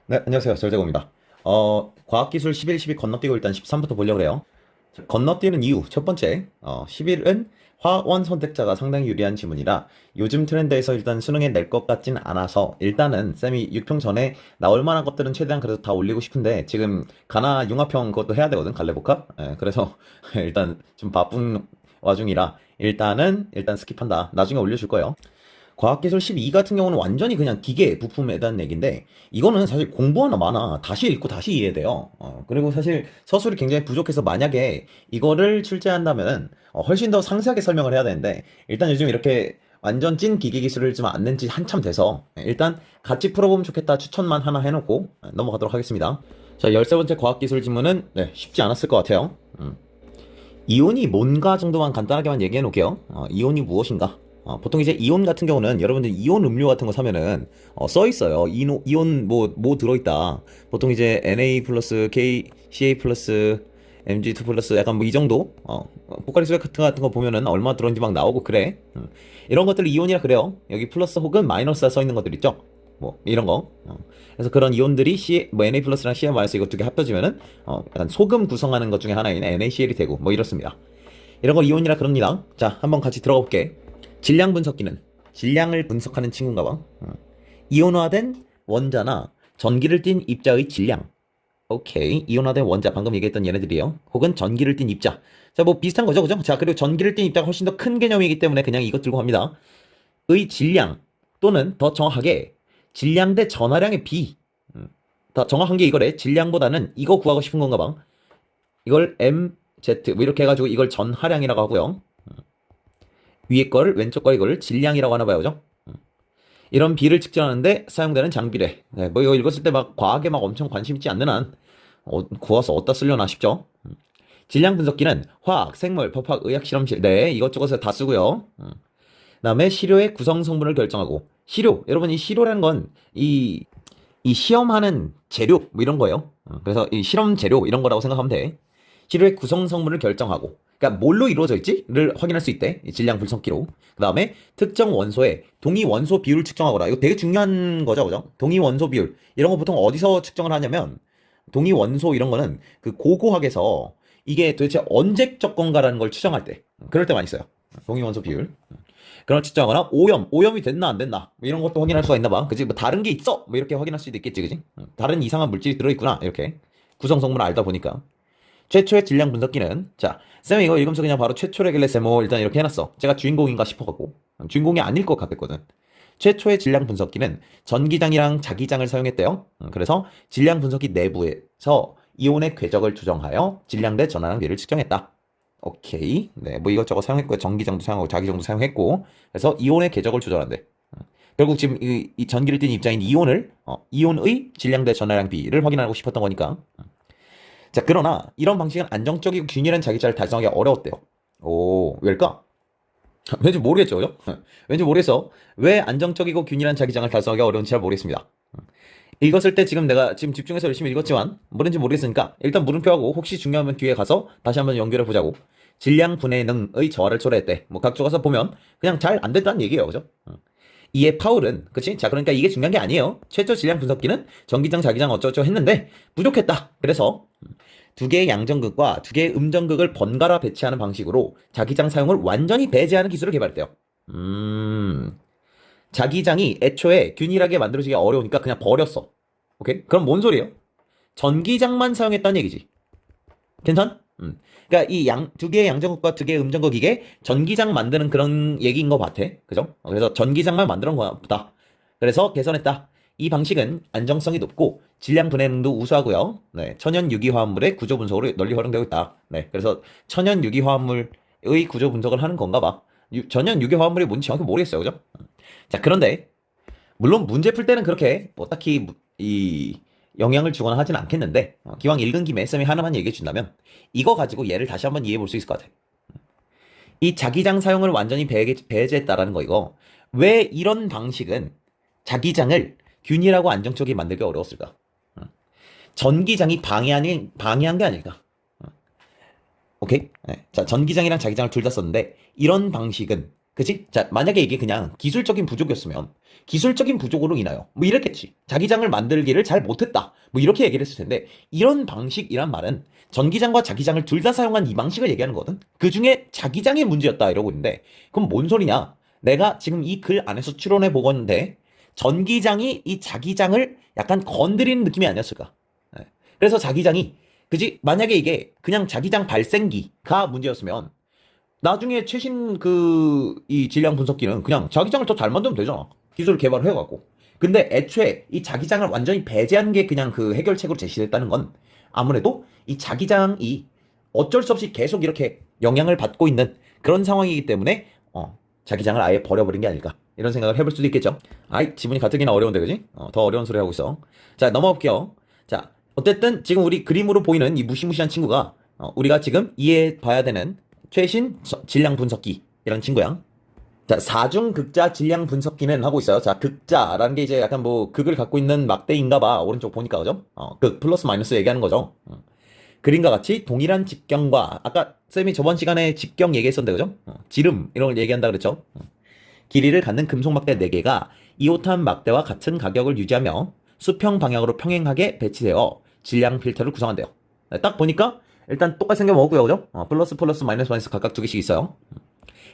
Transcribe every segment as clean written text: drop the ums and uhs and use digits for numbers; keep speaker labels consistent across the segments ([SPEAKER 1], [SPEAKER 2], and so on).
[SPEAKER 1] 네, 안녕하세요. 절대고입니다. 과학기술 11, 12 건너뛰고 일단 13부터 보려고 해요. 자, 건너뛰는 이유, 첫 번째, 11은 화원 선택자가 상당히 유리한 지문이라 요즘 트렌드에서 일단 수능에 낼 것 같진 않아서 일단은 쌤이 6평 전에 나올 만한 것들은 최대한 그래도 다 올리고 싶은데 지금 가나 융합형 그것도 해야 되거든, 갈래복합. 그래서 일단 좀 바쁜 와중이라 일단 스킵한다. 나중에 올려줄 거예요. 과학기술 12 같은 경우는 완전히 그냥 기계 부품에 대한 얘기인데 이거는 사실 공부 하나 많아 다시 읽고 다시 이해돼요. 그리고 사실 서술이 굉장히 부족해서 만약에 이거를 출제한다면 훨씬 더 상세하게 설명을 해야 되는데 일단 요즘 이렇게 완전 찐 기계 기술을 좀 안 낸 지 한참 돼서 일단 같이 풀어보면 좋겠다 추천만 하나 해놓고 넘어가도록 하겠습니다. 자, 13번째 과학기술 지문은 쉽지 않았을 것 같아요. 이온이 뭔가 정도만 간단하게만 얘기해 놓을게요. 이온이 무엇인가? 보통 이제 이온 같은 경우는 여러분들 이온 음료 같은 거 사면은 써 있어요. 이온 뭐 들어있다. 보통 이제 Na 플러스 K, Ca 플러스 Mg2 플러스 약간 뭐 이 정도 포카리 스웨트 같은 거 보면은 얼마 들어있는지 막 나오고 그래. 이런 것들 이온이라 그래요. 여기 플러스 혹은 마이너스가 써 있는 것들 있죠. 뭐 이런 거. 그래서 그런 이온들이 뭐 Na 플러스랑 Cl 마이너스 이거 두 개 합쳐지면은 약간 소금 구성하는 것 중에 하나인 NaCl이 되고 뭐 이렇습니다. 이런 거 이온이라 그럽니다. 자, 한번 같이 들어가 볼게. 질량 분석기는 질량을 분석하는 친구인가 봐. 이온화된 원자나 전기를 띤 입자의 질량. 오케이. 이온화된 원자, 방금 얘기했던 얘네들이요. 혹은 전기를 띤 입자. 자, 뭐 비슷한 거죠, 그죠? 자, 그리고 전기를 띤 입자가 훨씬 더 큰 개념이기 때문에 그냥 이것 들고 갑니다. 의 질량 또는 더 정확하게 질량 대 전하량의 비. 더 정확한 게 이거래. 질량보다는 이거 구하고 싶은 건가 봐. 이걸 MZ 뭐 이렇게 해가지고 이걸 전하량이라고 하고요. 위에 거를 왼쪽 거 이걸 질량이라고 하나 봐요, 그죠? 이런 비를 측정하는데 사용되는 장비래. 네, 뭐 이거 읽었을 때 막 과학에 막 엄청 관심 있지 않는 한 구워서 어디다 쓰려나 싶죠. 질량 분석기는 화학, 생물, 법학, 의학 실험실 네 이것저것을 다 쓰고요. 그다음에 시료의 구성 성분을 결정하고 시료 여러분 이 시료라는 건 이 시험하는 재료 뭐 이런 거예요. 그래서 이 실험 재료 이런 거라고 생각하면 돼. 시료의 구성 성분을 결정하고 그러니까 뭘로 이루어져 있지를 확인할 수 있대. 이 질량 분석기로. 그다음에 특정 원소의 동위 원소 비율을 측정하거라. 이거 되게 중요한 거죠, 그죠? 동위 원소 비율 이런 거 보통 어디서 측정을 하냐면 동위 원소 이런 거는 그 고고학에서 이게 도대체 언제적 건가라는 걸 추정할 때 그럴 때 많이 써요. 동위 원소 비율. 그런 측정하거나 오염이 됐나 안 됐나 뭐 이런 것도 확인할 수가 있나 봐. 그지? 뭐 다른 게 있어 뭐 이렇게 확인할 수도 있겠지, 그지? 다른 이상한 물질이 들어있구나 이렇게 구성 성분을 알다 보니까. 최초의 질량 분석기는 자 쌤이 이거 읽으면서 그냥 바로 최초래길래 쌤뭐 일단 이렇게 해놨어. 제가 주인공인가 싶어갖고 주인공이 아닐 것 같았거든. 최초의 질량 분석기는 전기장이랑 자기장을 사용했대요. 그래서 질량 분석기 내부에서 이온의 궤적을 조정하여 질량 대 전하량 비를 측정했다. 오케이. 네, 뭐 이것저것 사용했고요. 전기장도 사용하고 자기장도 사용했고. 그래서 이온의 궤적을 조절한대. 결국 지금 이 전기를 띤 입자인 이온의 질량 대 전하량 비를 확인하고 싶었던 거니까. 자, 그러나 이런 방식은 안정적이고 균일한 자기자를 달성하기 어려웠대요. 오, 왜일까? 왠지 모르겠죠, 그죠? 왠지 모르겠어. 왜 안정적이고 균일한 자기장을 달성하기 어려운지 잘 모르겠습니다. 읽었을 때 지금 내가 지금 집중해서 열심히 읽었지만 뭐든지 모르겠으니까 일단 물음표하고 혹시 중요하면 뒤에 가서 다시 한번 연결해 보자고. 질량 분해 능의 저하를 초래했대. 뭐 각조 가서 보면 그냥 잘 안 됐다는 얘기예요, 그죠? 이에 파울은 그치? 자, 그러니까 이게 중요한 게 아니에요. 최초 질량 분석기는 전기장, 자기장 어쩌고저쩌고 했는데 부족했다. 그래서 두 개의 양전극과 두 개의 음전극을 번갈아 배치하는 방식으로 자기장 사용을 완전히 배제하는 기술을 개발했대요. 자기장이 애초에 균일하게 만들어지기 어려우니까 그냥 버렸어. 오케이? 그럼 뭔 소리예요? 전기장만 사용했다는 얘기지. 괜찮? 그러니까 이 두 개의 양전극과 두 개의 음전극 이게 전기장 만드는 그런 얘기인 것 같아. 그죠? 그래서 전기장만 만드는 거야 보다. 그래서 개선했다. 이 방식은 안정성이 높고 질량 분해능도 우수하고요. 네, 천연 유기화합물의 구조 분석으로 널리 활용되고 있다. 네, 그래서 천연 유기화합물의 구조 분석을 하는 건가 봐. 천연 유기화합물이 뭔지 정확히 모르겠어요. 그죠? 자, 그런데 물론 문제 풀 때는 그렇게 뭐 딱히 이 영향을 주거나 하진 않겠는데 기왕 읽은 김에 쌤이 하나만 얘기해 준다면 이거 가지고 얘를 다시 한번 이해해 볼 수 있을 것 같아. 이 자기장 사용을 완전히 배제했다라는 거 이거 왜 이런 방식은 자기장을 균일하고 안정적이게 만들기 어려웠을까? 전기장이 방해한 게 아닐까? 오케이? 네. 자, 전기장이랑 자기장을 둘 다 썼는데 이런 방식은 그지? 자, 만약에 이게 그냥 기술적인 부족이었으면 기술적인 부족으로 인하여 뭐 이랬겠지. 자기장을 만들기를 잘 못했다. 뭐 이렇게 얘기를 했을 텐데 이런 방식이란 말은 전기장과 자기장을 둘 다 사용한 이 방식을 얘기하는 거거든. 그 중에 자기장의 문제였다 이러고 있는데 그럼 뭔 소리냐? 내가 지금 이 글 안에서 추론해 보건데 전기장이 이 자기장을 약간 건드리는 느낌이 아니었을까? 네. 그래서 자기장이 그지? 만약에 이게 그냥 자기장 발생기가 문제였으면 나중에 최신 이 질량 분석기는 그냥 자기장을 더 잘 만들면 되잖아. 기술을 개발을 해갖고. 근데 애초에 이 자기장을 완전히 배제하는 게 그냥 그 해결책으로 제시됐다는 건 아무래도 이 자기장이 어쩔 수 없이 계속 이렇게 영향을 받고 있는 그런 상황이기 때문에 자기장을 아예 버려버린 게 아닐까. 이런 생각을 해볼 수도 있겠죠. 아이, 지문이 가뜩이나 어려운데, 그지? 더 어려운 소리 하고 있어. 자, 넘어갈게요. 자, 어쨌든 지금 우리 그림으로 보이는 이 무시무시한 친구가 우리가 지금 이해해 봐야 되는 최신 질량 분석기 이런 친구야. 자, 사중극자 질량 분석기는 하고 있어요. 자, 극자라는 게 이제 약간 뭐 극을 갖고 있는 막대인가 봐. 오른쪽 보니까 그죠? 극 플러스 마이너스 얘기하는 거죠. 그림과 같이 동일한 직경과 아까 쌤이 저번 시간에 직경 얘기했었는데 그죠? 지름 이런 걸 얘기한다 그랬죠? 길이를 갖는 금속 막대 4개가 이오탄 막대와 같은 가격을 유지하며 수평 방향으로 평행하게 배치되어 질량 필터를 구성한대요. 네, 딱 보니까 일단 똑같이 생겨먹었고요, 그죠? 플러스 플러스 마이너스 마이너스 각각 2개씩 있어요.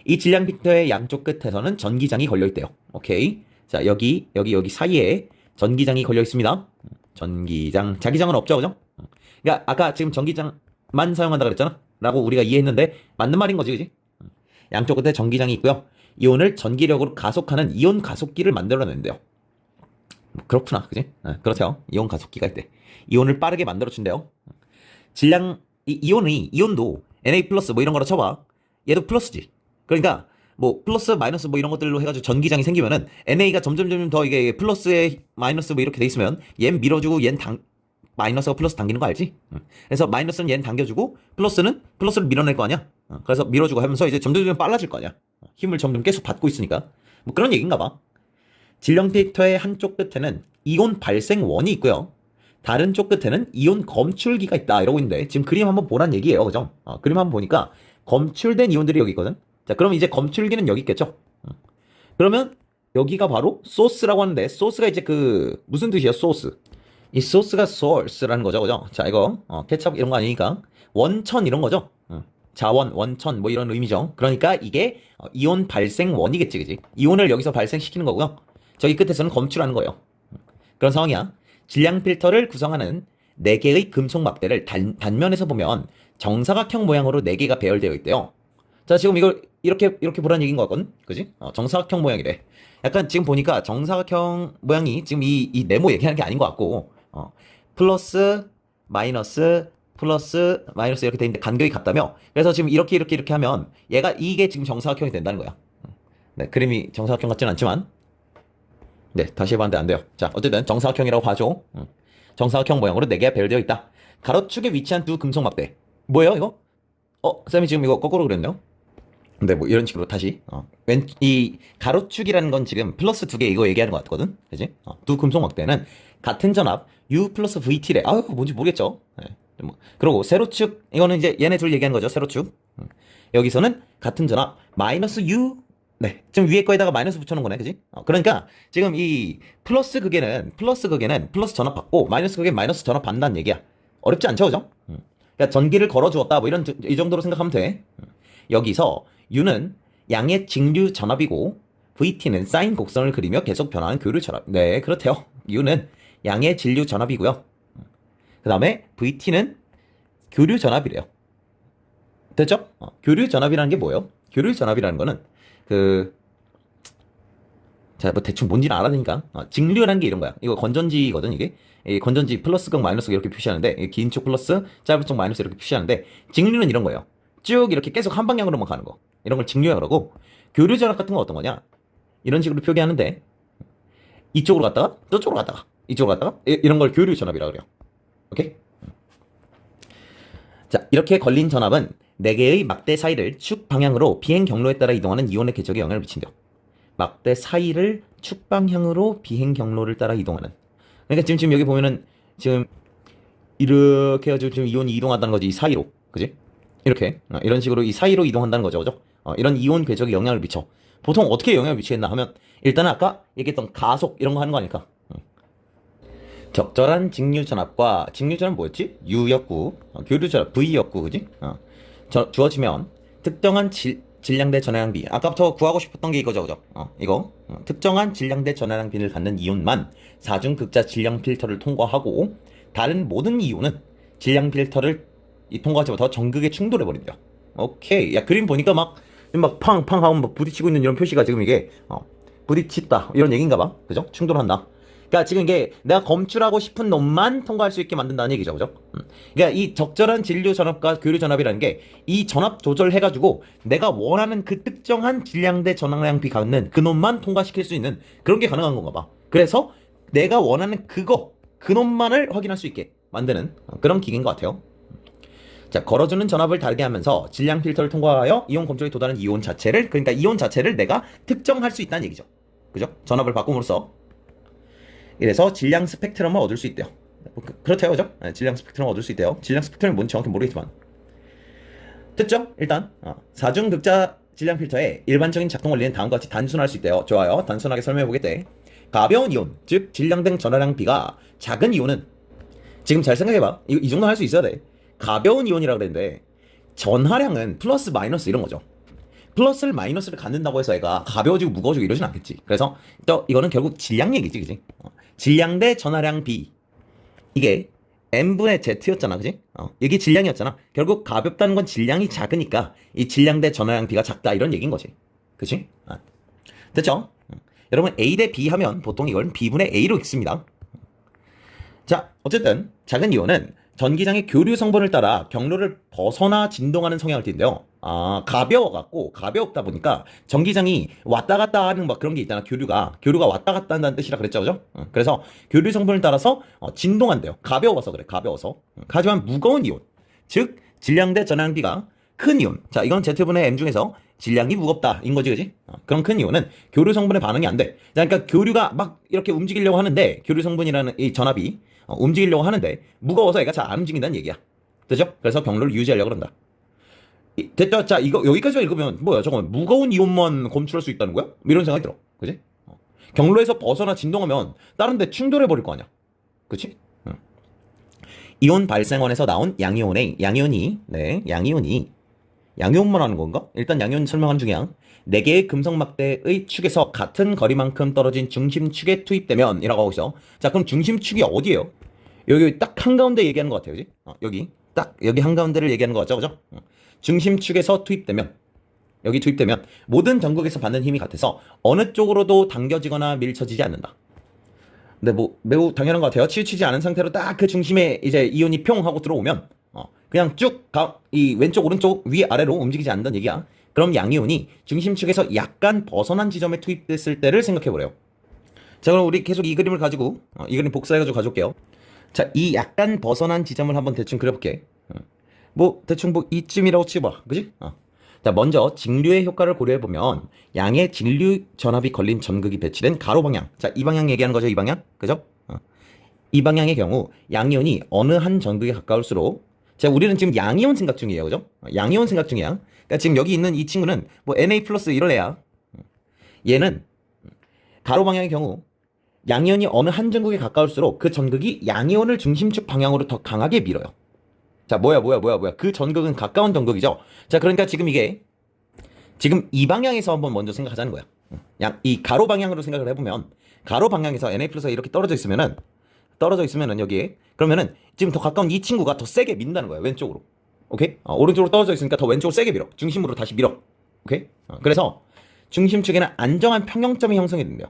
[SPEAKER 1] 이 질량 필터의 양쪽 끝에서는 전기장이 걸려있대요. 오케이. 자, 여기 사이에 전기장이 걸려있습니다. 전기장, 자기장은 없죠, 그죠? 그러니까 아까 지금 전기장만 사용한다 그랬잖아? 라고 우리가 이해했는데 맞는 말인 거지, 그지? 양쪽 끝에 전기장이 있고요. 이온을 전기력으로 가속하는 이온 가속기를 만들어낸대요. 그렇구나, 그지? 그렇죠. 이온 가속기가 있대. 이온을 빠르게 만들어준대요. 질량, 이온도 Na 플러스 뭐 이런 거로 쳐봐. 얘도 플러스지. 그러니까 뭐 플러스 마이너스 뭐 이런 것들로 해가지고 전기장이 생기면은 NA가 점점 더 이게 플러스에 마이너스 뭐 이렇게 돼 있으면 얘는 밀어주고 얘는 마이너스가 플러스 당기는 거 알지? 그래서 마이너스는 얘는 당겨주고 플러스는 플러스를 밀어낼 거 아니야? 그래서 밀어주고 하면서 이제 점점 빨라질 거 아니야? 힘을 점점 계속 받고 있으니까 뭐 그런 얘기인가 봐. 질량 필터의 한쪽 끝에는 이온 발생원이 있고요. 다른 쪽 끝에는 이온 검출기가 있다 이러고 있는데 지금 그림 한번 보란 얘기예요, 그죠? 그림 한번 보니까 검출된 이온들이 여기 있거든. 자, 그럼 이제 검출기는 여기 있겠죠? 그러면 여기가 바로 소스라고 하는데 소스가 이제 무슨 뜻이야, 소스? 이 소스가 source라는 거죠, 그죠? 자, 이거 케첩 이런 거 아니니까 원천 이런 거죠. 자원, 원천 뭐 이런 의미죠. 그러니까 이게 이온 발생원이겠지, 그지? 이온을 여기서 발생시키는 거고요. 저기 끝에서는 검출하는 거예요. 그런 상황이야. 질량 필터를 구성하는 4개의 금속 막대를 단면에서 보면 정사각형 모양으로 4개가 배열되어 있대요. 자, 지금 이걸 이렇게 보라는 얘기인 것 같거든? 그지? 정사각형 모양이래. 약간 지금 보니까 정사각형 모양이 지금 이 네모 얘기하는 게 아닌 것 같고, 플러스, 마이너스, 플러스, 마이너스 이렇게 돼 있는데 간격이 같다며? 그래서 지금 이렇게 하면 이게 지금 정사각형이 된다는 거야. 네, 그림이 정사각형 같지는 않지만, 네, 다시 해봤는데 안 돼요. 자, 어쨌든 정사각형이라고 봐줘. 정사각형 모양으로 4개가 배열되어 있다. 가로축에 위치한 두 금속 막대. 뭐예요, 이거? 쌤이 지금 이거 거꾸로 그랬네요? 근데 뭐 이런 식으로 다시 이 가로축이라는 건 지금 플러스 2개 이거 얘기하는 것 같거든, 그지? 두 금속 막대는 같은 전압 U 플러스 VT래. 뭔지 모르겠죠. 네. 그리고 세로축 이거는 이제 얘네 둘 얘기하는 거죠, 세로축. 여기서는 같은 전압 마이너스 U. 네, 지금 위에 거에다가 마이너스 붙여놓은 거네, 그지? 그러니까 지금 이 플러스 극에는 플러스 전압 받고 마이너스 극에 마이너스 전압 받는다는 얘기야. 어렵지 않죠, 그죠? 그러니까 전기를 걸어주었다 뭐 이 정도로 생각하면 돼. 여기서 U는 양의 직류 전압이고 VT는 사인 곡선을 그리며 계속 변하는 교류 전압. 네, 그렇대요. U는 양의 진류 전압이고요. 그 다음에 VT는 교류 전압이래요. 됐죠? 교류 전압이라는 게 뭐예요? 교류 전압이라는 거는 자, 뭐 대충 뭔지는 알아내니까 직류라는 게 이런 거야. 이거 건전지거든, 이게. 이 건전지 플러스 극 마이너스 극 이렇게 표시하는데 긴 쪽 플러스 짧은 쪽 마이너스 이렇게 표시하는데 직류는 이런 거예요. 쭉 이렇게 계속 한 방향으로만 가는 거. 이런 걸 직류라 그러고 교류 전압 같은 건 어떤 거냐? 이런 식으로 표기하는데 이쪽으로 갔다가 저쪽으로 갔다가 이쪽으로 갔다가 이런 걸 교류 전압이라고 그래요. 오케이? 자, 이렇게 걸린 전압은 4개의 막대 사이를 축 방향으로 비행 경로에 따라 이동하는 이온의 궤적에 영향을 미친대요. 막대 사이를 축 방향으로 비행 경로를 따라 이동하는. 그러니까 지금 여기 보면은 지금 이렇게 해가지고 지금 이온이 이동한다는 거지, 이 사이로. 그지? 이렇게 이런 식으로 이 사이로 이동한다는 거죠, 그죠? 이런 이온 궤적에 영향을 미쳐. 보통 어떻게 영향을 미치겠나 하면 일단은 아까 얘기했던 가속 이런 거 하는 거 아닐까. 적절한 직류전압과 직류전압 뭐였지? U였고 교류전압 V였고 그지? 주어지면 특정한 질량대 전하량비 아까부터 구하고 싶었던 게 이거죠 그죠? 이거 특정한 질량대 전하량비를 갖는 이온만 사중극자 질량 필터를 통과하고 다른 모든 이온은 질량 필터를 통과하지 못하고 전극에 충돌해버린대요. 오케이. 야 그림 보니까 막 팡팡 하고 막 부딪히고 있는 이런 표시가 지금 이게 부딪힌다 이런 얘기인가 봐. 그죠? 충돌한다. 그러니까 지금 이게 내가 검출하고 싶은 놈만 통과할 수 있게 만든다는 얘기죠. 그죠? 그러니까 이 적절한 진류 전압과 교류 전압이라는 게 이 전압 조절해가지고 내가 원하는 그 특정한 질량대 전하량비 갖는 그 놈만 통과시킬 수 있는 그런 게 가능한 건가 봐. 그래서 내가 원하는 그 놈만을 확인할 수 있게 만드는 그런 기계인 것 같아요. 자, 걸어주는 전압을 다르게 하면서 질량 필터를 통과하여 이온 검출에 도달하는 이온 자체를 그러니까 이온 자체를 내가 특정할 수 있다는 얘기죠. 그죠? 전압을 바꿈으로써 이래서 질량 스펙트럼을 얻을 수 있대요. 그렇대요, 그죠? 네, 질량 스펙트럼을 얻을 수 있대요. 질량 스펙트럼이 뭔지 정확히 모르겠지만 됐죠? 일단 사중극자 질량 필터의 일반적인 작동 원리는 다음과 같이 단순할 수 있대요. 좋아요. 단순하게 설명해 보겠대. 가벼운 이온, 즉 질량등 전하량비가 작은 이온은 지금 잘 생각해봐. 이 정도 할 수 있어야 돼. 가벼운 이온이라 그랬는데 전하량은 플러스 마이너스 이런 거죠. 플러스를 마이너스를 갖는다고 해서 애가 가벼워지고 무거워지고 이러진 않겠지. 그래서 또 이거는 결국 질량 얘기지, 그지? 질량 대 전하량 비 이게 n분의 z였잖아, 그지? 이게 질량이었잖아. 결국 가볍다는 건 질량이 작으니까 이 질량 대 전하량 비가 작다 이런 얘기인 거지, 그지? 됐죠? 여러분 a 대 b 하면 보통 이걸 b분의 a로 읽습니다. 자, 어쨌든 작은 이온은 전기장의 교류 성분을 따라 경로를 벗어나 진동하는 성향을 띈대요. 가벼워갖고 가볍다 보니까 전기장이 왔다 갔다 하는 막 그런 게 있잖아. 교류가 왔다 갔다 한다는 뜻이라 그랬죠, 그죠? 그래서 교류 성분을 따라서 진동한대요. 가벼워서 그래, 가벼워서. 하지만 무거운 이온, 즉 질량대 전하량비가 큰 이온. 자, 이건 Z분의 M 중에서 질량이 무겁다인 거지, 그지? 그런 큰 이온은 교류 성분에 반응이 안 돼. 자, 그러니까 교류가 막 이렇게 움직이려고 하는데 교류 성분이라는 이 전압이 움직이려고 하는데 무거워서 얘가 잘 안 움직인다는 얘기야. 되죠? 그래서 경로를 유지하려고 그런다. 됐죠? 자, 이거 여기까지만 읽으면 뭐야? 잠깐만, 무거운 이온만 검출할 수 있다는 거야? 이런 생각이 들어. 그지? 경로에서 벗어나 진동하면 다른 데 충돌해 버릴 거 아니야. 그치? 이온 발생원에서 나온 양이온이 양이온만 하는 건가? 일단 양이온 설명한 중이야. 4개의 금속막대의 축에서 같은 거리만큼 떨어진 중심축에 투입되면 이라고 하고 있어. 자, 그럼 중심축이 어디예요? 여기 딱 한가운데 얘기하는 것 같아요, 그지? 여기 한가운데를 얘기하는 것 같죠, 그죠? 중심축에서 여기 투입되면 모든 전극에서 받는 힘이 같아서 어느 쪽으로도 당겨지거나 밀쳐지지 않는다. 근데 뭐 매우 당연한 것 같아요. 치우치지 않은 상태로 딱 그 중심에 이제 이온이 평 하고 들어오면 그냥 쭉 이 왼쪽 오른쪽 위 아래로 움직이지 않는다는 얘기야. 그럼 양이온이 중심축에서 약간 벗어난 지점에 투입됐을 때를 생각해보래요. 자, 그럼 우리 계속 이 그림을 가지고 이 그림 복사해가지고 가져올게요. 자, 이 약간 벗어난 지점을 한번 대충 그려볼게. 뭐 대충 뭐 이쯤이라고 치봐, 그지? 자, 먼저 직류의 효과를 고려해보면 양의 직류 전압이 걸린 전극이 배치된 가로 방향. 자, 이 방향 얘기하는 거죠, 이 방향, 그죠? 이 방향의 경우 양이온이 어느 한 전극에 가까울수록 자, 우리는 지금 양이온 생각 중이에요, 그죠? 양이온 생각 중이야. 그러니까 지금 여기 있는 이 친구는 뭐 Na 플러스 이런 애야. 얘는 가로 방향의 경우 양이온이 어느 한 전극에 가까울수록 그 전극이 양이온을 중심축 방향으로 더 강하게 밀어요. 자, 뭐야. 그 전극은 가까운 전극이죠. 자, 그러니까 지금 이게 지금 이 방향에서 한번 먼저 생각하자는 거야. 이 가로 방향으로 생각을 해보면 가로 방향에서 Na 플러스가 이렇게 떨어져 있으면은 여기에 그러면은 지금 더 가까운 이 친구가 더 세게 민다는 거야, 왼쪽으로. 오케이? 오른쪽으로 떨어져 있으니까 더 왼쪽으로 세게 밀어. 중심으로 다시 밀어. 오케이? 그래서 중심축에는 안정한 평형점이 형성이 된대요.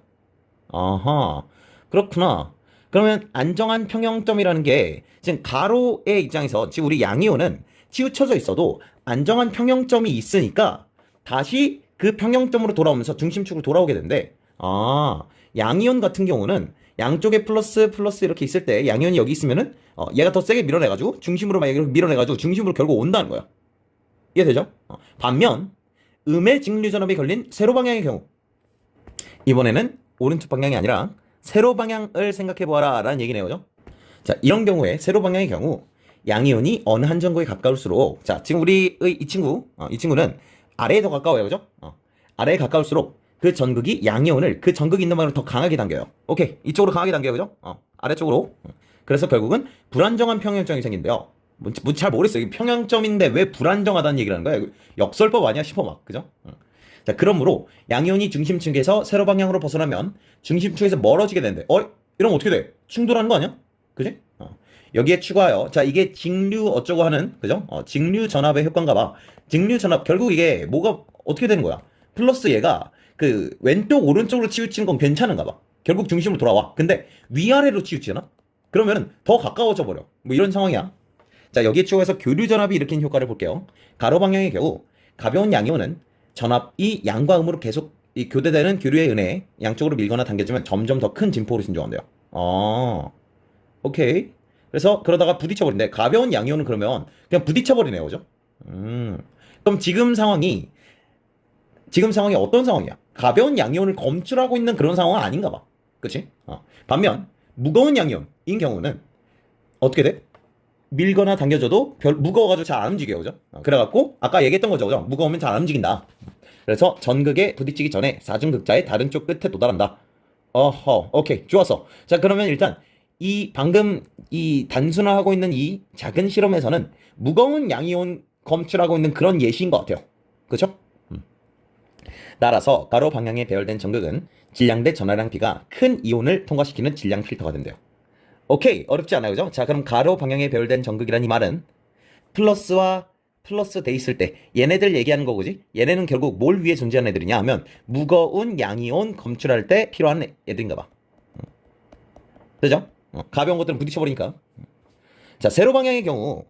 [SPEAKER 1] 아하, 그렇구나. 그러면 안정한 평형점이라는 게 지금 가로의 입장에서 지금 우리 양이온은 치우쳐져 있어도 안정한 평형점이 있으니까 다시 그 평형점으로 돌아오면서 중심축으로 돌아오게 된대. 양이온 같은 경우는 양쪽에 플러스 이렇게 있을 때 양이온이 여기 있으면은 얘가 더 세게 밀어내가지고 중심으로 막 이렇게 밀어내가지고 중심으로 결국 온다는 거야. 이해되죠? 반면 음의 직류 전압이 걸린 세로 방향의 경우 이번에는 오른쪽 방향이 아니라 세로 방향을 생각해보아라 라는 얘기네요, 그죠? 자, 이런 경우에 세로 방향의 경우 양이온이 어느 한 전극에 가까울수록 자, 지금 우리의 이 친구는 아래에 더 가까워요, 그죠? 아래에 가까울수록 그 전극이 양이온을 그 전극이 있는 방향으로 더 강하게 당겨요. 오케이. 이쪽으로 강하게 당겨요. 그죠? 아래쪽으로. 그래서 결국은 불안정한 평형점이 생긴대요. 잘 모르겠어요. 이게 평형점인데 왜 불안정하다는 얘기를 하는 거야? 역설법 아니야 싶어 막. 그죠? 자, 그러므로 양이온이 중심축에서 세로 방향으로 벗어나면 중심축에서 멀어지게 되는데, 이러면 어떻게 돼? 충돌하는 거 아니야? 그지? 여기에 추가하여, 자, 이게 직류 어쩌고 하는, 그죠? 직류 전압의 효과인가 봐. 직류 전압, 결국 이게 뭐가 어떻게 되는 거야? 플러스 얘가 그 왼쪽 오른쪽으로 치우치는 건 괜찮은가 봐. 결국 중심으로 돌아와. 근데 위아래로 치우치잖아? 그러면은 더 가까워져 버려. 뭐 이런 상황이야. 자, 여기에 추가해서 교류 전압이 일으킨 효과를 볼게요. 가로 방향의 경우 가벼운 양이온은 전압이 양과 음으로 계속 이 교대되는 교류에 의해 양쪽으로 밀거나 당겨지면 점점 더 큰 진폭으로 진정한대요. 오케이. 그래서 그러다가 부딪혀버린대. 가벼운 양이온은 그러면 그냥 부딪혀버리네요. 그죠? 그럼 지금 상황이 어떤 상황이야? 가벼운 양이온을 검출하고 있는 그런 상황은 아닌가 봐. 그치? 반면 무거운 양이온인 경우는 어떻게 돼? 밀거나 당겨져도 무거워가지고 잘 안 움직여요. 그죠? 그래갖고 아까 얘기했던 거죠. 그죠? 무거우면 잘 안 움직인다. 그래서 전극에 부딪히기 전에 사중극자의 다른 쪽 끝에 도달한다. 오케이. 좋았어. 자, 그러면 일단 방금 이 단순화하고 있는 이 작은 실험에서는 무거운 양이온 검출하고 있는 그런 예시인 것 같아요. 그죠? 따라서 가로 방향에 배열된 전극은 질량대 전하량 비가 큰 이온을 통과시키는 질량 필터가 된대요. 오케이. 어렵지 않아요. 그죠? 자, 그럼 가로 방향에 배열된 전극이란 이 말은 플러스와 플러스 돼 있을 때 얘네들 얘기하는 거고지. 얘네는 결국 뭘 위해 존재하는 애들이냐 하면 무거운 양이온 검출할 때 필요한 애들인가 봐. 그죠? 가벼운 것들은 부딪혀버리니까. 자, 세로 방향의 경우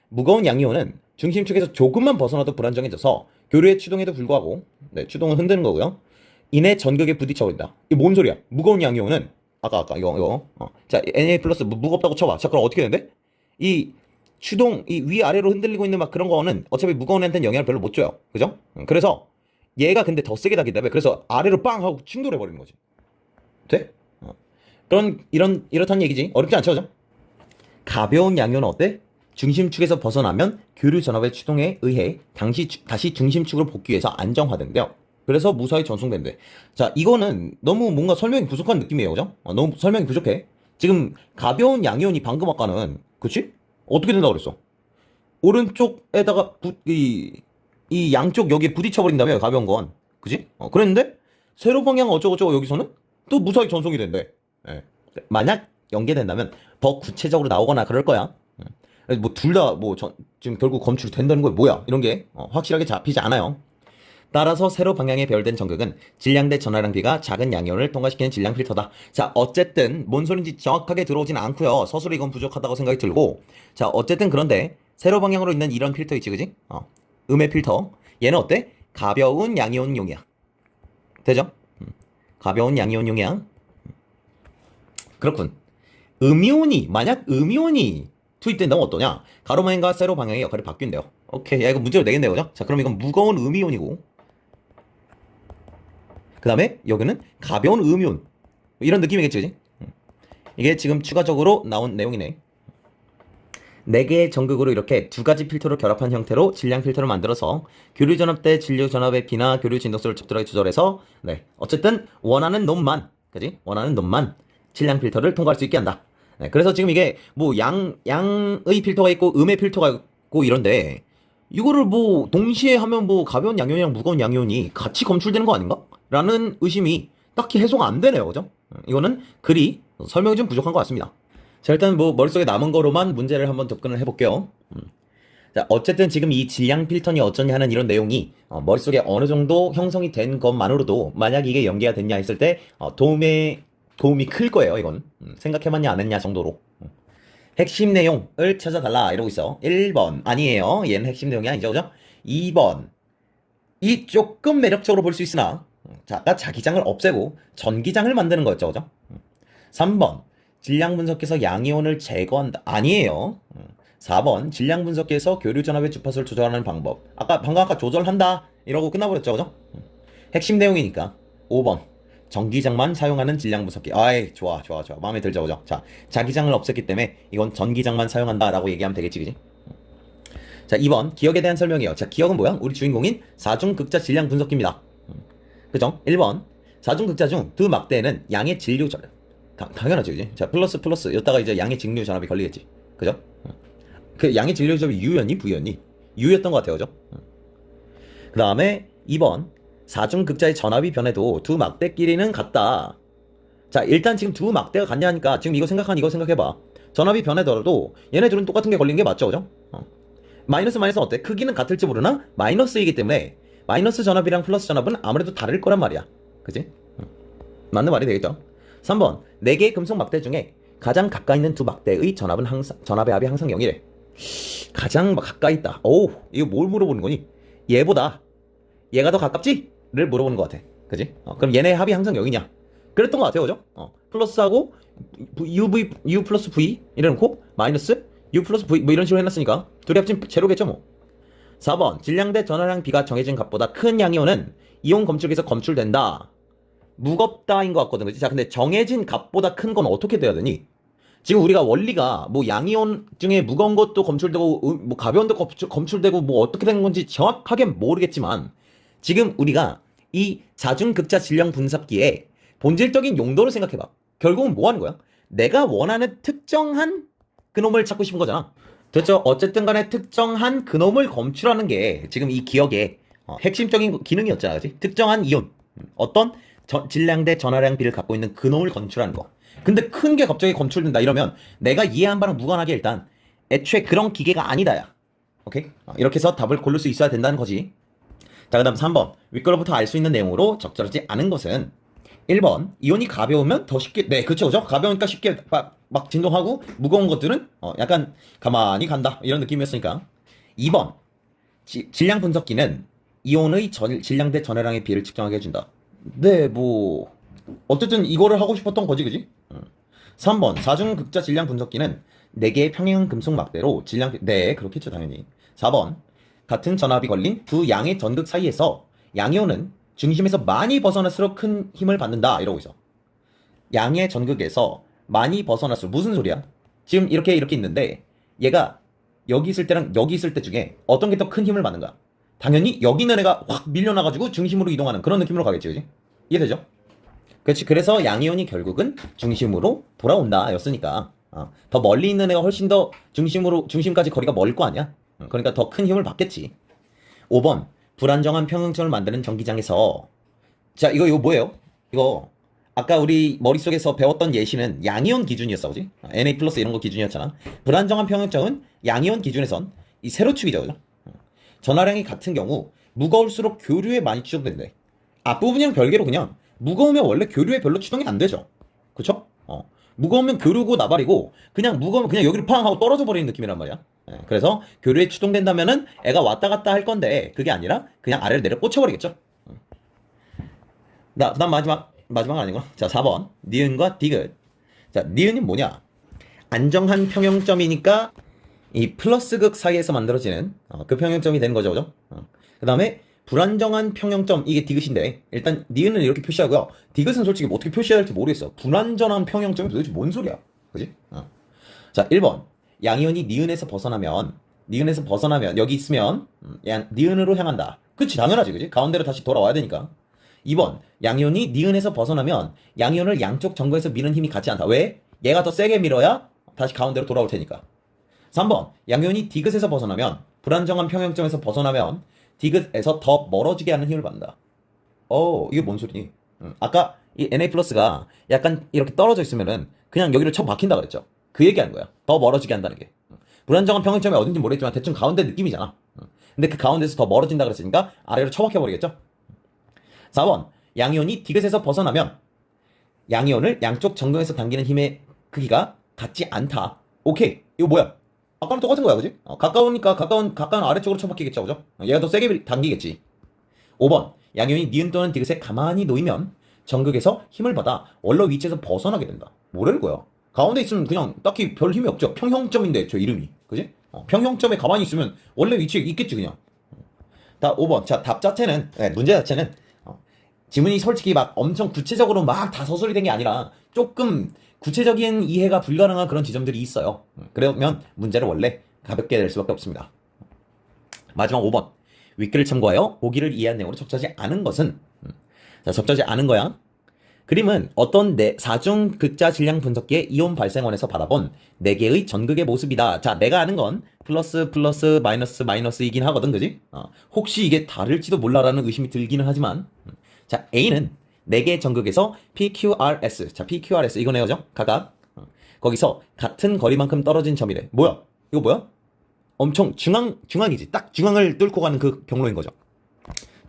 [SPEAKER 1] 무거운 양이온은 중심축에서 조금만 벗어나도 불안정해져서 교류의 추동에도 불구하고, 네, 추동은 흔드는 거고요. 이내 전극에 부딪혀버린다. 이게 뭔 소리야? 무거운 양이온은 아까 이거 자, Na 플러스 무겁다고 쳐봐. 자, 그럼 어떻게 되는데? 이 추동, 이 위아래로 흔들리고 있는 막 그런 거는 어차피 무거운 애한테는 영향을 별로 못 줘요. 그죠? 그래서 얘가 근데 더 세게 당긴다며. 그래서 아래로 빵 하고 충돌해버리는 거지. 돼? 이렇다는 얘기지. 어렵지 않죠? 그죠? 가벼운 양이온은 어때? 중심축에서 벗어나면 교류 전압의 추동에 의해 다시 중심축으로 복귀해서 안정화된대요. 그래서 무사히 전송된대. 자, 이거는 너무 뭔가 설명이 부족한 느낌이에요. 그죠? 너무 설명이 부족해. 지금 가벼운 양이온이 방금 아까는, 그치? 어떻게 된다고 그랬어? 오른쪽에다가 이 양쪽 여기에 부딪혀버린다며, 가벼운 건. 그치? 그랬는데 세로 방향 어쩌고저쩌고 여기서는 또 무사히 전송이 된대. 예. 만약 연계된다면 더 구체적으로 나오거나 그럴 거야. 뭐 둘 다 지금 결국 검출이 된다는 거예요. 뭐야? 이런 게 확실하게 잡히지 않아요. 따라서 세로 방향에 배열된 전극은 질량대 전하량 비가 작은 양이온을 통과시키는 질량 필터다. 자, 어쨌든 뭔 소린지 정확하게 들어오진 않고요. 서술이 이건 부족하다고 생각이 들고. 자, 어쨌든 그런데 세로 방향으로 있는 이런 필터 있지, 그지? 음의 필터. 얘는 어때? 가벼운 양이온용이야. 되죠? 가벼운 양이온용이야. 그렇군. 만약 음이온이 투입된다면 어떠냐? 가로방향과 세로 방향의 역할이 바뀐대요. 오케이. 야, 이거 문제로 내겠네요. 그죠? 자, 그럼 이건 무거운 음이온이고, 그 다음에 여기는 가벼운 음이온. 이런 느낌이겠지, 그지? 이게 지금 추가적으로 나온 내용이네. 4개의 전극으로 이렇게 2가지 필터를 결합한 형태로 질량 필터를 만들어서 교류 전압 때 진료 전압의 비나 교류 진동수를 적절하게 조절해서, 네, 어쨌든 원하는 놈만, 그지? 원하는 놈만 질량 필터를 통과할 수 있게 한다. 네, 그래서 지금 이게 뭐 양의 필터가 있고 음의 필터가 있고 이런데 이거를 뭐 동시에 하면 뭐 가벼운 양이온이랑 무거운 양이온이 같이 검출되는 거 아닌가? 라는 의심이 딱히 해소가 안 되네요. 그죠? 이거는 글이 설명이 좀 부족한 것 같습니다. 자, 일단 뭐 머릿속에 남은 거로만 문제를 한번 접근을 해볼게요. 자, 어쨌든 지금 이 질량 필터니 어쩌냐 하는 이런 내용이 머릿속에 어느 정도 형성이 된 것만으로도 만약 이게 연계가 됐냐 했을 때 도움이 클 거예요. 이건 생각해봤냐 안 했냐 정도로. 핵심 내용을 찾아달라 이러고 있어. 1번 아니에요. 얘는 핵심 내용이 아니죠. 그죠? 2번 이 조금 매력적으로 볼 수 있으나 아까 자기장을 없애고 전기장을 만드는 거였죠. 그죠? 3번 질량 분석기에서 양이온을 제거한다. 아니에요. 4번 질량 분석기에서 교류 전압의 주파수를 조절하는 방법. 방금 아까 조절한다 이러고 끝나버렸죠. 그죠? 핵심 내용이니까. 5번 전기장만 사용하는 질량 분석기. 아이, 좋아. 마음에 들죠, 그죠? 자, 자기장을 없앴기 때문에 이건 전기장만 사용한다라고 얘기하면 되겠지, 그지? 자, 2번 기억에 대한 설명이에요. 자, 기억은 뭐야? 우리 주인공인 사중극자 질량 분석기입니다. 그죠? 1번. 사중극자 중 두 막대에는 양의 진류 전압. 당연하죠, 그지? 자, 플러스. 여기다가 이제 양의 직류 전압이 걸리겠지. 그죠? 그 양의 진류 전압이 U였니? V였니? U였던 것 같아요, 그죠? 그 다음에 2번. 사중극자의 전압이 변해도 두 막대끼리는 같다. 자, 일단 지금 두 막대가 같냐니까 지금 이거 생각해봐. 전압이 변하더라도 얘네 둘은 똑같은 게 걸리는 게 맞죠, 그죠? 마이너스 어때? 크기는 같을지 모르나 마이너스이기 때문에 마이너스 전압이랑 플러스 전압은 아무래도 다를 거란 말이야. 그지? 맞는 말이 되겠죠? 3번. 4개의 금속 막대 중에 가장 가까이 있는 두 막대의 전압의 합이 항상 0이래. 가장 가까이 있다. 오, 이거 뭘 물어보는 거니? 얘보다 얘가 더 가깝지? 를 물어보는 것 같아. 그지? 그럼 얘네 합이 항상 0이냐? 그랬던 것 같아요, 그죠? 플러스하고 U 플러스 V 이래놓고 마이너스 U 플러스 V 뭐 이런 식으로 해놨으니까 둘이 합치면 제로겠죠, 뭐. 4번. 질량 대 전하량 비가 정해진 값보다 큰 양이온은 이온 검출기에서 검출된다. 무겁다인 것 같거든, 그치? 자, 근데 정해진 값보다 큰 건 어떻게 돼야 되니? 지금 우리가 원리가 뭐 양이온 중에 무거운 것도 검출되고 뭐 가벼운 것도 검출되고 뭐 어떻게 된 건지 정확하게 모르겠지만 지금 우리가 이 사중극자 질량 분석기에 본질적인 용도를 생각해봐. 결국은 뭐 하는 거야? 내가 원하는 특정한 그놈을 찾고 싶은 거잖아. 됐죠? 어쨌든 간에 특정한 그놈을 검출하는 게 지금 이 기억의 핵심적인 기능이었잖아, 그치? 특정한 이온. 어떤 질량 대 전하량 비를 갖고 있는 그놈을 검출하는 거. 근데 큰 게 갑자기 검출된다 이러면 내가 이해한 바랑 무관하게 일단 애초에 그런 기계가 아니다야. 오케이? 이렇게 해서 답을 고를 수 있어야 된다는 거지. 자, 그 다음 3번. 윗걸부터 알 수 있는 내용으로 적절하지 않은 것은 1번. 이온이 가벼우면 더 쉽게, 네, 그쵸. 가벼우니까 쉽게 막 진동하고 무거운 것들은 약간 가만히 간다. 이런 느낌이었으니까. 2번. 질량 분석기는 이온의 질량 대 전해량의 비를 측정하게 해준다. 네, 뭐 어쨌든 이거를 하고 싶었던 거지, 그지? 3번. 사중극자 질량 분석기는 4개의 평행 금속 막대로 네, 그렇겠죠, 당연히. 4번. 같은 전압이 걸린 두 양의 전극 사이에서 양이온은 중심에서 많이 벗어날수록 큰 힘을 받는다. 이러고 있어. 양의 전극에서 많이 벗어날수록 무슨 소리야? 지금 이렇게 있는데 얘가 여기 있을 때랑 여기 있을 때 중에 어떤 게 더 큰 힘을 받는가? 당연히 여기 있는 애가 확 밀려나가지고 중심으로 이동하는 그런 느낌으로 가겠지, 그지? 이해되죠? 그렇지. 그래서 양이온이 결국은 중심으로 돌아온다 였으니까 더 멀리 있는 애가 훨씬 더 중심까지 거리가 멀 거 아니야? 그러니까 더 큰 힘을 받겠지. 5번. 불안정한 평형점을 만드는 전기장에서 자, 이거 뭐예요? 이거 아까 우리 머릿속에서 배웠던 예시는 양이온 기준이었어, 그지? Na 플러스 이런 거 기준이었잖아. 불안정한 평형점은 양이온 기준에선 이 세로축이죠, 그죠? 전하량이 같은 경우 무거울수록 교류에 많이 추정된대. 앞부분이랑 별개로 그냥 무거우면 원래 교류에 별로 추동이 안 되죠. 그쵸? 무거우면 교류고 나발이고 그냥 무거우면 그냥 여기로 팡 하고 떨어져 버리는 느낌이란 말이야. 그래서 교류에 추동된다면은 애가 왔다 갔다 할 건데 그게 아니라 그냥 아래로 내려 꽂혀버리겠죠. 그다음 마지막 아니구나. 자, 4번. 니은과 디귿. 자, 니은이 뭐냐? 안정한 평형점이니까 이 플러스극 사이에서 만들어지는 그 평형점이 되는 거죠, 그죠? 그 다음에 불안정한 평형점, 이게 디귿인데 일단 니은은 이렇게 표시하고요. 디귿은 솔직히 뭐 어떻게 표시해야 할지 모르겠어. 불안정한 평형점이 도대체 뭔 소리야? 그지? 자, 1번. 양이온이 니은에서 벗어나면 여기 있으면 니은으로 향한다. 그치, 당연하지, 그지? 가운데로 다시 돌아와야 되니까. 2번. 양이온이 니은에서 벗어나면 양이온을 양쪽 전거에서 미는 힘이 같지 않다. 왜? 얘가 더 세게 밀어야 다시 가운데로 돌아올 테니까. 3번. 양이온이 디귿에서 벗어나면 불안정한 평형점에서 벗어나면 디귿에서 더 멀어지게 하는 힘을 받는다. 이게 뭔 소리니? 아까 이 Na 플러스가 약간 이렇게 떨어져 있으면은 그냥 여기로 쳐 박힌다 그랬죠. 그 얘기하는 거야. 더 멀어지게 한다는 게. 불안정한 평형점이 어딘지 모르겠지만 대충 가운데 느낌이잖아. 근데 그 가운데서 더 멀어진다 그랬으니까 아래로 쳐박혀 버리겠죠. 4번. 양이온이 디귿에서 벗어나면 양이온을 양쪽 전경에서 당기는 힘의 크기가 같지 않다. 오케이. 이거 뭐야? 아까랑 똑같은 거야, 그지? 가까우니까 가까운 아래쪽으로 쳐박히겠죠, 그죠? 얘가 더 세게 당기겠지. 5번. 양이온이 니은 또는 디귿에 가만히 놓이면 전극에서 힘을 받아 원래 위치에서 벗어나게 된다. 뭐라는 거야? 가운데 있으면 그냥 딱히 별 힘이 없죠. 평형점인데 저 이름이, 그지? 평형점에 가만히 있으면 원래 위치에 있겠지, 그냥. 다 5번. 자, 답 자체는, 문제 자체는 지문이 솔직히 막 엄청 구체적으로 막 다 서술이 된 게 아니라 조금 구체적인 이해가 불가능한 그런 지점들이 있어요. 그러면 문제를 원래 가볍게 낼 수밖에 없습니다. 마지막 5번. 윗글을 참고하여 보기를 이해한 내용으로 적절하지 않은 것은 자, 적절지 않은 거야. 그림은 어떤 사중 극자 질량 분석기의 이온 발생원에서 받아본 4개의 전극의 모습이다. 자, 내가 아는 건 플러스 플러스 마이너스 마이너스이긴 하거든, 그지? 혹시 이게 다를지도 몰라라는 의심이 들기는 하지만 자, A는 4개의 전극에서 PQRS, 자, PQRS 이거네요, 그죠? 각각 거기서 같은 거리만큼 떨어진 점이래. 뭐야? 이거 뭐야? 엄청 중앙이지. 딱 중앙을 뚫고 가는 그 경로인 거죠.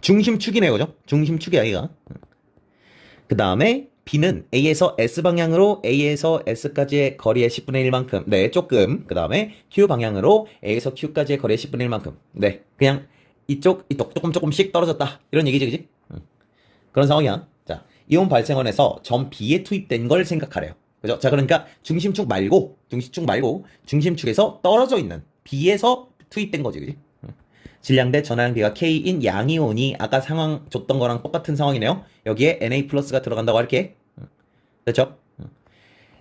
[SPEAKER 1] 중심축이네요, 그죠? 중심축이야, 얘가. 그 다음에 B는 A에서 S 방향으로 A에서 S까지의 거리의 10분의 1만큼. 네, 조금. 그 다음에 Q 방향으로 A에서 Q까지의 거리의 10분의 1만큼. 네, 그냥 이쪽 조금씩 떨어졌다. 이런 얘기지, 그지? 그런 상황이야. 자, 이온 발생원에서 점 B에 투입된 걸 생각하래요. 그죠? 자, 그러니까 중심축 말고 중심축에서 떨어져 있는 B에서 투입된 거지, 그지? 질량대 전하량 비가 K인 양이온이 아까 상황 줬던 거랑 똑같은 상황이네요. 여기에 Na 플러스가 들어간다고 할게. 됐죠?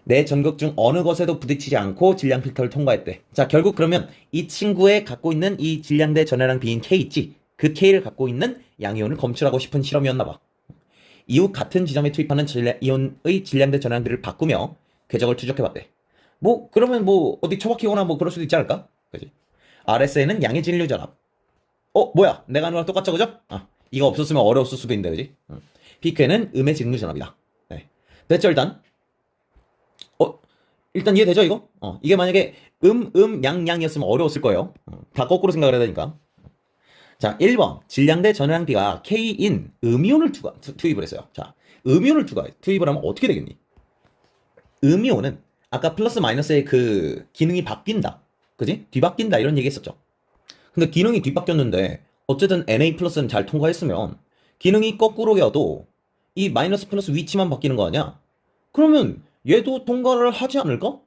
[SPEAKER 1] 내 전극 중 어느 것에도 부딪히지 않고 질량 필터를 통과했대. 자, 결국 그러면 이 친구의 갖고 있는 이 질량대 전하량 비인 K 있지? 그 K를 갖고 있는 양이온을 검출하고 싶은 실험이었나 봐. 이후 같은 지점에 투입하는 이온의 질량대 전하량비를 바꾸며 궤적을 추적해봤대. 그러면 어디 처박히거나 그럴 수도 있지 않을까? 그지? RSA는 양의 진류 전압. 뭐야? 내가 하는 거랑 똑같죠, 그죠? 이거 없었으면 어려웠을 수도 있는데, 그지? PQ는 음의 직류 전압이다. 네. 됐죠, 일단? 일단 이해되죠, 이거? 이게 만약에 양이었으면 어려웠을 거예요. 다 거꾸로 생각을 해야 되니까. 자, 1번. 질량대 전하량비가 K인 음이온을 투입을 했어요. 자, 음이온을 투입을 하면 어떻게 되겠니? 음이온은 아까 플러스 마이너스의 그 기능이 바뀐다. 그지? 뒤바뀐다. 이런 얘기 했었죠. 근데 기능이 뒤바뀌었는데 어쨌든 Na 플러스는 잘 통과했으면 기능이 거꾸로 여도 이 마이너스 플러스 위치만 바뀌는 거 아니야? 그러면 얘도 통과를 하지 않을까?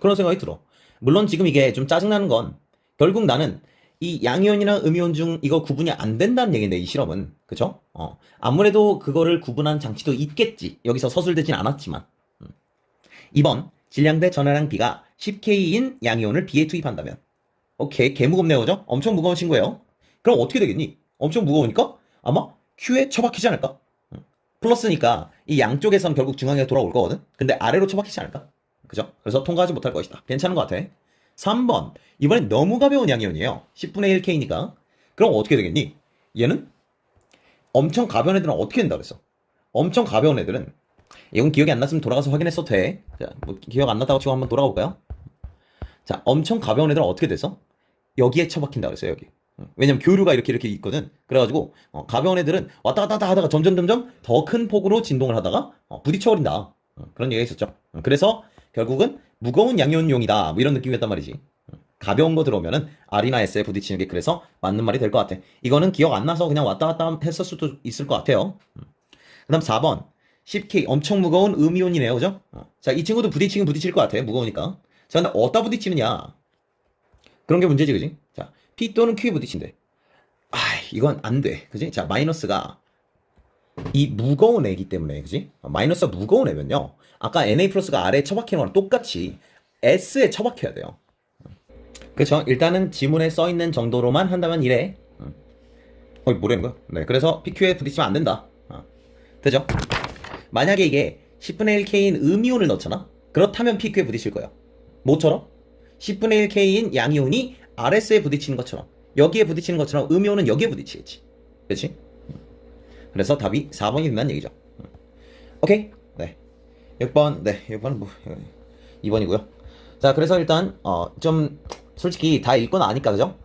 [SPEAKER 1] 그런 생각이 들어. 물론 지금 이게 좀 짜증나는 건 결국 나는 이 양이온이나 음이온 중 이거 구분이 안 된다는 얘기인데, 이 실험은. 그쵸? 아무래도 그거를 구분한 장치도 있겠지. 여기서 서술되진 않았지만. 2번. 질량대 전하량 B가 10K인 양이온을 B에 투입한다면. 오케이, 개 무겁네요, 그죠? 엄청 무거운 친구예요. 그럼 어떻게 되겠니? 엄청 무거우니까 아마 Q에 처박히지 않을까? 플러스니까 이 양쪽에선 결국 중앙에 돌아올 거거든? 근데 아래로 처박히지 않을까? 그죠? 그래서 통과하지 못할 것이다. 괜찮은 것 같아. 3번. 이번엔 너무 가벼운 양이온이에요. 10분의 1K니까. 그럼 어떻게 되겠니? 얘는 엄청 가벼운 애들은 어떻게 된다 그랬어? 엄청 가벼운 애들은, 이건 기억이 안 났으면 돌아가서 확인했어도 돼. 자, 기억 안 났다고 치고 한번 돌아가 볼까요? 자, 엄청 가벼운 애들은 어떻게 돼서? 여기에 처박힌다 그랬어요, 여기. 왜냐면 교류가 이렇게 있거든. 그래가지고 가벼운 애들은 왔다 갔다 하다가 점점 더 큰 폭으로 진동을 하다가 부딪혀버린다. 그런 얘기가 있었죠. 그래서 결국은 무거운 양이온용이다, 이런 느낌이었단 말이지. 가벼운 거 들어오면은 R이나 S에 부딪히는 게 그래서 맞는 말이 될 것 같아. 이거는 기억 안 나서 그냥 왔다 갔다 했을 수도 있을 것 같아요. 그 다음 4번. 10K 엄청 무거운 음이온이네요, 그죠? 자, 이 친구도 부딪히긴 부딪힐 것 같아, 무거우니까. 자, 근데 어디다 부딪히느냐, 그런 게 문제지, 그지? 자, P 또는 Q에 부딪힌대. 이건 안 돼, 그지? 자, 마이너스가 이 무거운 애기 때문에, 그지? 마이너스가 무거운 애면요, 아까 Na 플러스가 아래에 처박히는 거랑 똑같이 S에 처박혀야 돼요. 그쵸? 일단은 지문에 써있는 정도로만 한다면 이래. 뭐라는 거야? 네, 그래서 PQ에 부딪히면 안 된다. 되죠? 만약에 이게 10분의 1K인 음이온을 넣잖아? 그렇다면 PQ에 부딪힐 거예요. 뭐처럼? 10분의 1K인 양이온이 RS에 부딪히는 것처럼, 여기에 부딪히는 것처럼 음이온은 여기에 부딪히겠지. 그렇지? 그래서 답이 4번이 된다는 얘기죠. 오케이? 네. 6번, 네. 6번은 2번이고요. 자, 그래서 일단 좀 솔직히 다 읽고 나니까, 그죠?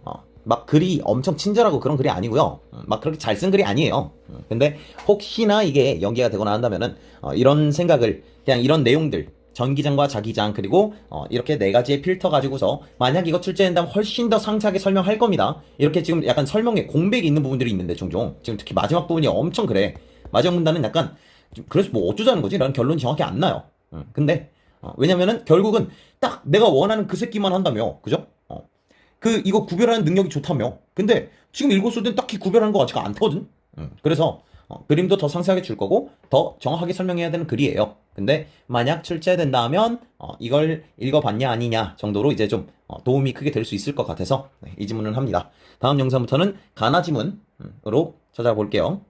[SPEAKER 1] 막 글이 엄청 친절하고 그런 글이 아니고요. 막 그렇게 잘 쓴 글이 아니에요. 근데 혹시나 이게 연계가 되거나 한다면은 이런 생각을, 그냥 이런 내용들, 전기장과 자기장, 그리고 이렇게 4가지의 필터 가지고서 만약 이거 출제된다면 훨씬 더 상세하게 설명할 겁니다. 이렇게 지금 약간 설명에 공백이 있는 부분들이 있는데, 종종 지금 특히 마지막 부분이 엄청 그래. 마지막 문단은 약간 그래서 어쩌자는 거지? 라는 결론이 정확히 안 나요. 근데 왜냐면은 결국은 딱 내가 원하는 그 새끼만 한다며, 그죠? 이거 구별하는 능력이 좋다며. 근데 지금 읽었을 땐 딱히 구별하는 것 같지가 않거든. 그래서 그림도 더 상세하게 줄 거고 더 정확하게 설명해야 되는 글이에요. 근데 만약 출제된다면 이걸 읽어봤냐 아니냐 정도로 이제 좀 도움이 크게 될 수 있을 것 같아서 이 지문을 합니다. 다음 영상부터는 가나 지문으로 찾아볼게요.